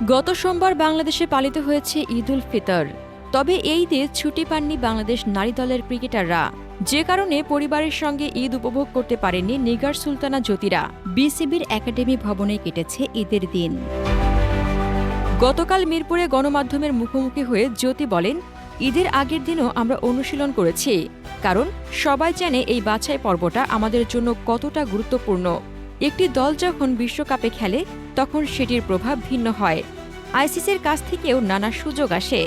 গত সোমবার বাংলাদেশে পালিত হয়েছে ঈদ উল ফিতর। তবে এই ঈদে ছুটি পাননি বাংলাদেশ নারী দলের ক্রিকেটাররা, যে কারণে পরিবারের সঙ্গে ঈদ উপভোগ করতে পারেননি নিগার সুলতানা জ্যোতিরা। বিসিবির একাডেমি ভবনে কেটেছে ঈদের দিন। গতকাল মিরপুরে গণমাধ্যমের মুখোমুখি হয়ে জ্যোতি বলেন, ঈদের আগের দিনও আমরা অনুশীলন করেছি, কারণ সবাই জানে এই বাছাই পর্বটা আমাদের জন্য কতটা গুরুত্বপূর্ণ। একটি দল যখন বিশ্বকাপে খেলে তখন সেটির প্রভাব ভিন্ন হয়। আইসিসির কাছ থেকেও নানা সুযোগ আসে,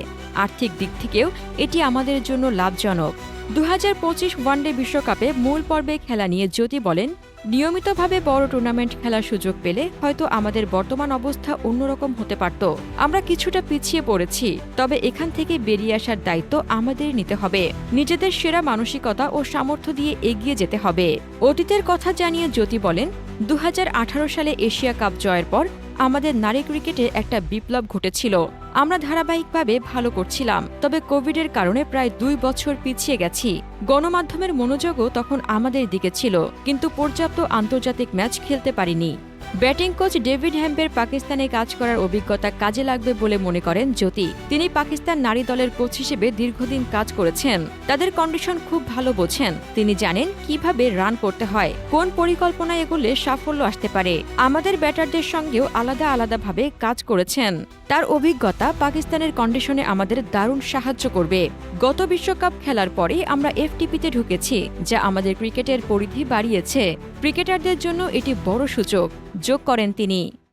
আর্থিক দিক থেকেও এটি আমাদের জন্য লাভজনক। 2025 ওয়ানডে বিশ্বকাপে মূল পর্বে খেলা নিয়ে জ্যোতি বলেন, নিয়মিতভাবে বড় টুর্নামেন্ট খেলার সুযোগ পেলে হয়তো আমাদের বর্তমান অবস্থা অন্যরকম হতে পারত। আমরা কিছুটা পিছিয়ে পড়েছি, তবে এখান থেকে বেরিয়ে আসার দায়িত্ব আমাদের নিতে হবে। নিজেদের সেরা মানসিকতা ও সামর্থ্য দিয়ে এগিয়ে যেতে হবে। অতীতের কথা জানিয়ে জ্যোতি বলেন, 2018 সালে এশিয়া কাপ জয়ের পর আমাদের নারী ক্রিকেটে একটা বিপ্লব ঘটেছিল। আমরা ধারাবাহিকভাবে ভালো করছিলাম, তবে কোভিডের কারণে প্রায় 2 বছর পিছিয়ে গেছি। গণমাধ্যমের মনোযোগও তখন আমাদের দিকে ছিল, কিন্তু পর্যাপ্ত আন্তর্জাতিক ম্যাচ খেলতে পারিনি। ব্যাটিং কোচ ডেভিড হ্যাম্পের পাকিস্তানে কাজ করার অভিজ্ঞতা কাজে লাগবে বলে মনে করেন জ্যোতি। তিনি পাকিস্তান নারী দলের কোচ হিসেবে দীর্ঘদিন কাজ করেছেন, তাদের কন্ডিশন খুব ভালো বোঝেন। তিনি জানেন কিভাবে রান করতে হয়, কোন পরিকল্পনায় এগোলে সাফল্য আসতে পারে। আমাদের ব্যাটারদের সঙ্গেও আলাদাভাবে কাজ করেছেন। তার অভিজ্ঞতা পাকিস্তানের কন্ডিশনে আমাদের দারুণ সাহায্য করবে। গত বিশ্বকাপ খেলার পরে আমরা এফটিপিতে ঢুকেছি, যা আমাদের ক্রিকেটের পরিধি বাড়িয়েছে। ক্রিকেটারদের জন্য এটি বড় সুযোগ, যোগ করেন তিনি।